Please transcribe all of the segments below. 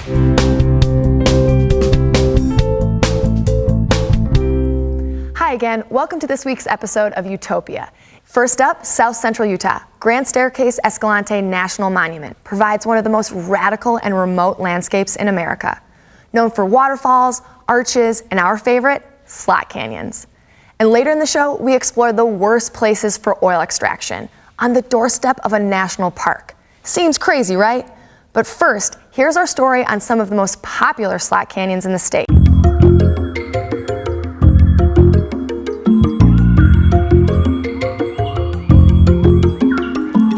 Hi again, welcome to this week's episode of Utopia. First up, South Central Utah. Grand Staircase-Escalante National Monument provides one of the most radical and remote landscapes in America. Known for waterfalls, arches, and our favorite, slot canyons. And later in the show, we explore the worst places for oil extraction on the doorstep of a national park. Seems crazy, right? But first, here's our story on some of the most popular slot canyons in the state.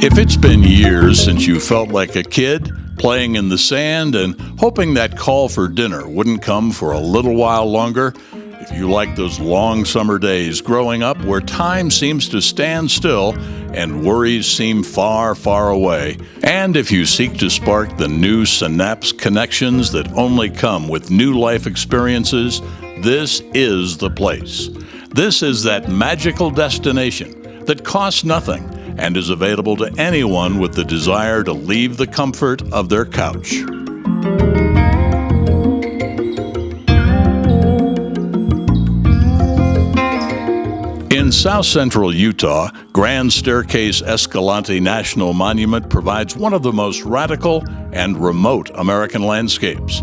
If it's been years since you felt like a kid, playing in the sand and hoping that call for dinner wouldn't come for a little while longer, if you like those long summer days growing up where time seems to stand still and worries seem far, far away, and if you seek to spark the new synapse connections that only come with new life experiences, this is the place. This is that magical destination that costs nothing and is available to anyone with the desire to leave the comfort of their couch. In South Central Utah, Grand Staircase-Escalante National Monument provides one of the most radical and remote American landscapes.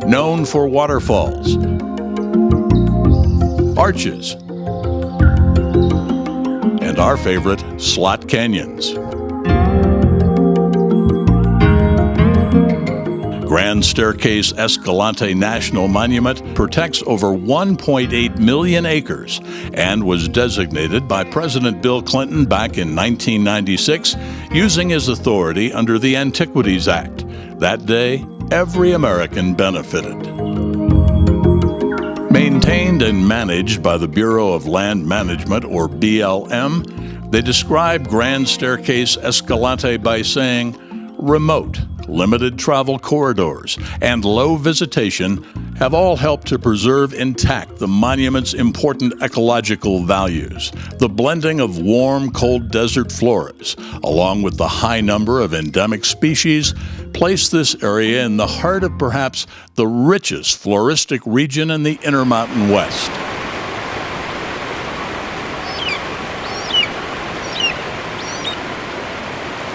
Known for waterfalls, arches, and our favorite, slot canyons. Grand Staircase-Escalante National Monument protects over 1.8 million acres and was designated by President Bill Clinton back in 1996 using his authority under the Antiquities Act. That day, every American benefited. Maintained and managed by the Bureau of Land Management, or BLM, they describe Grand Staircase-Escalante by saying, remote, limited travel corridors, and low visitation have all helped to preserve intact the monument's important ecological values. The blending of warm, cold desert floras, along with the high number of endemic species, place this area in the heart of perhaps the richest floristic region in the Intermountain West.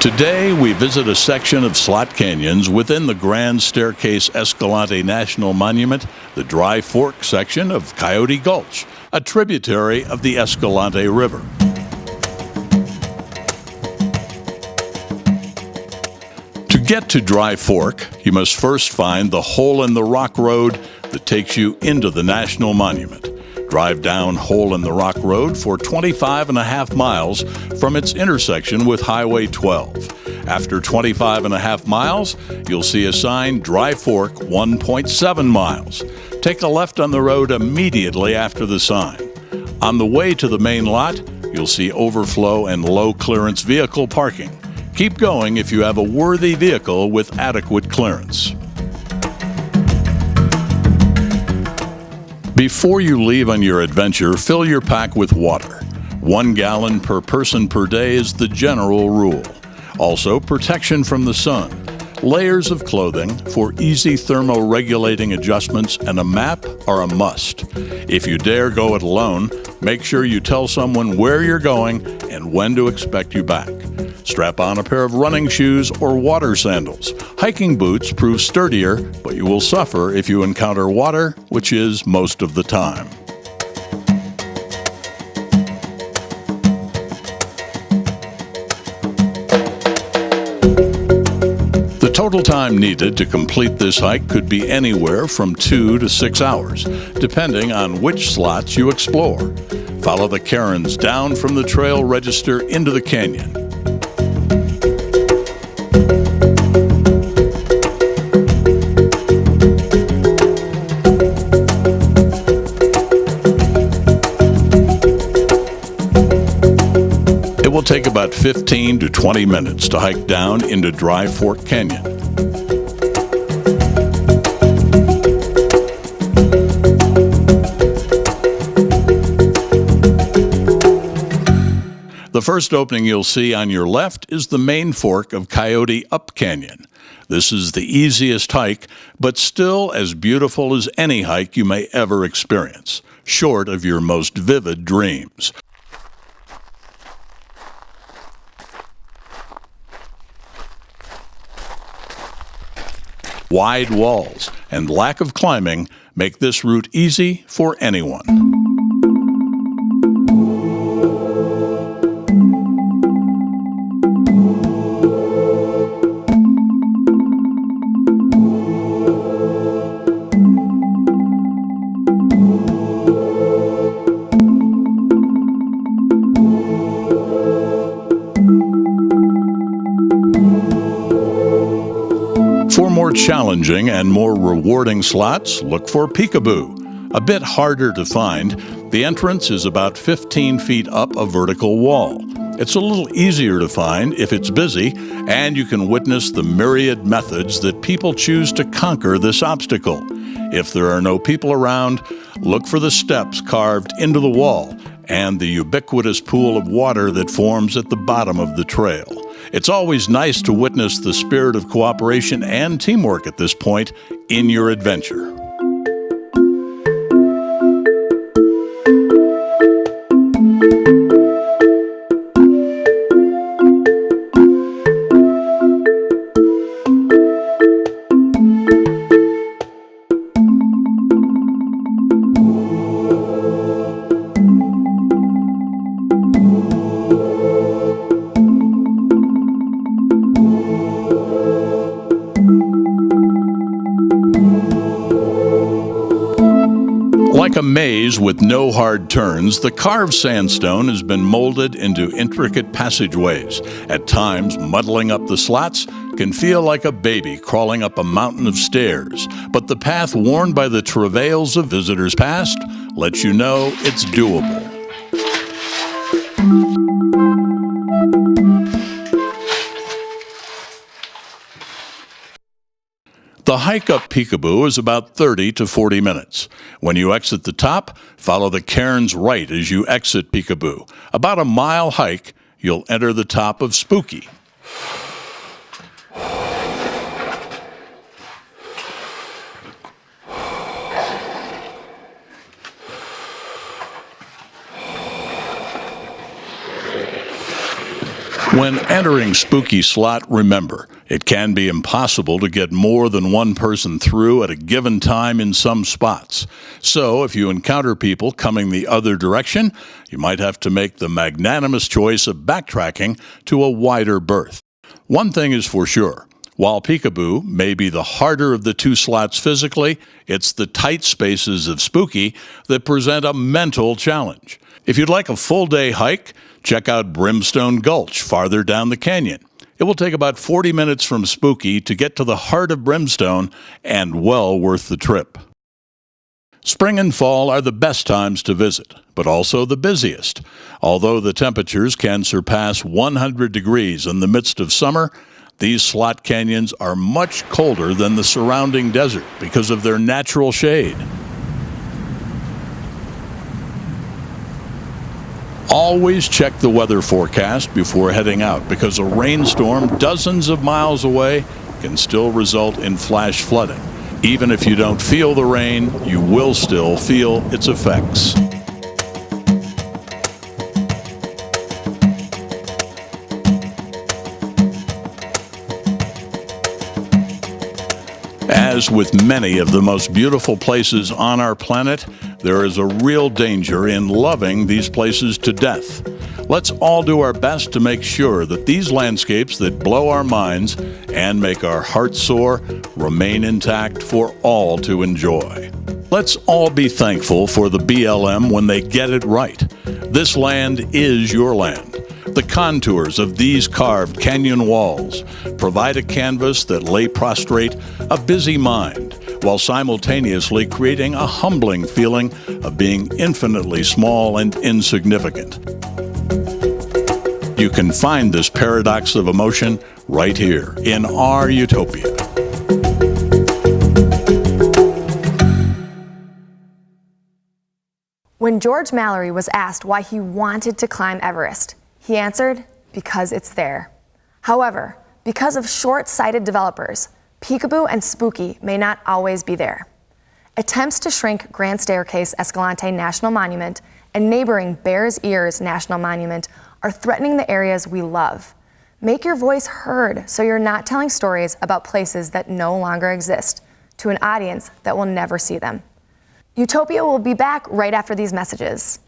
Today, we visit a section of slot canyons within the Grand Staircase-Escalante National Monument, the Dry Fork section of Coyote Gulch, a tributary of the Escalante River. To get to Dry Fork, you must first find the Hole in the Rock Road that takes you into the National Monument. Drive down Hole in the Rock Road for 25.5 miles from its intersection with Highway 12. After 25.5 miles, you'll see a sign Dry Fork 1.7 miles. Take a left on the road immediately after the sign. On the way to the main lot, you'll see overflow and low clearance vehicle parking. Keep going if you have a worthy vehicle with adequate clearance. Before you leave on your adventure, fill your pack with water. 1 gallon per person per day is the general rule. Also, protection from the sun, layers of clothing for easy thermoregulating adjustments, and a map are a must. If you dare go it alone, make sure you tell someone where you're going and when to expect you back. Strap on a pair of running shoes or water sandals. Hiking boots prove sturdier, but you will suffer if you encounter water, which is most of the time. The total time needed to complete this hike could be anywhere from 2 to 6 hours, depending on which slots you explore. Follow the cairns down from the trail register into the canyon. It will take about 15 to 20 minutes to hike down into Dry Fork Canyon. The The first opening you'll see on your left is the main fork of Coyote Up Canyon. This is the easiest hike, but still as beautiful as any hike you may ever experience, short of your most vivid dreams. Wide walls and lack of climbing make this route easy for anyone. For more challenging and more rewarding slots, look for Peekaboo. A bit harder to find, the entrance is about 15 feet up a vertical wall. It's a little easier to find if it's busy, and you can witness the myriad methods that people choose to conquer this obstacle. If there are no people around, look for the steps carved into the wall and the ubiquitous pool of water that forms at the bottom of the trail. It's always nice to witness the spirit of cooperation and teamwork at this point in your adventure. Like a maze with no hard turns, the carved sandstone has been molded into intricate passageways. At times, muddling up the slots can feel like a baby crawling up a mountain of stairs. But the path worn by the travails of visitors past lets you know it's doable. The hike up Peekaboo is about 30 to 40 minutes. When you exit the top, follow the cairns right as you exit Peekaboo. About a mile hike, you'll enter the top of Spooky. When entering Spooky Slot, remember, it can be impossible to get more than one person through at a given time in some spots. So if you encounter people coming the other direction, you might have to make the magnanimous choice of backtracking to a wider berth. One thing is for sure. While Peekaboo may be the harder of the two slots physically, it's the tight spaces of Spooky that present a mental challenge. If you'd like a full-day hike, check out Brimstone Gulch farther down the canyon. It will take about 40 minutes from Spooky to get to the heart of Brimstone, and well worth the trip. Spring and fall are the best times to visit, but also the busiest. Although the temperatures can surpass 100 degrees in the midst of summer, these slot canyons are much colder than the surrounding desert because of their natural shade. Always check the weather forecast before heading out, because a rainstorm dozens of miles away can still result in flash flooding. Even if you don't feel the rain, you will still feel its effects. As with many of the most beautiful places on our planet, there is a real danger in loving these places to death. Let's all do our best to make sure that these landscapes that blow our minds and make our hearts soar remain intact for all to enjoy. Let's all be thankful for the BLM when they get it right. This land is your land. The contours of these carved canyon walls provide a canvas that lay prostrate a busy mind, while simultaneously creating a humbling feeling of being infinitely small and insignificant. You can find this paradox of emotion right here in our Utopia. When George Mallory was asked why he wanted to climb Everest, He answered, because it's there. However, because of short-sighted developers, Peekaboo and Spooky may not always be there. Attempts to shrink Grand Staircase-Escalante National Monument and neighboring Bears Ears National Monument are threatening the areas we love. Make your voice heard so you're not telling stories about places that no longer exist to an audience that will never see them. Utopia will be back right after these messages.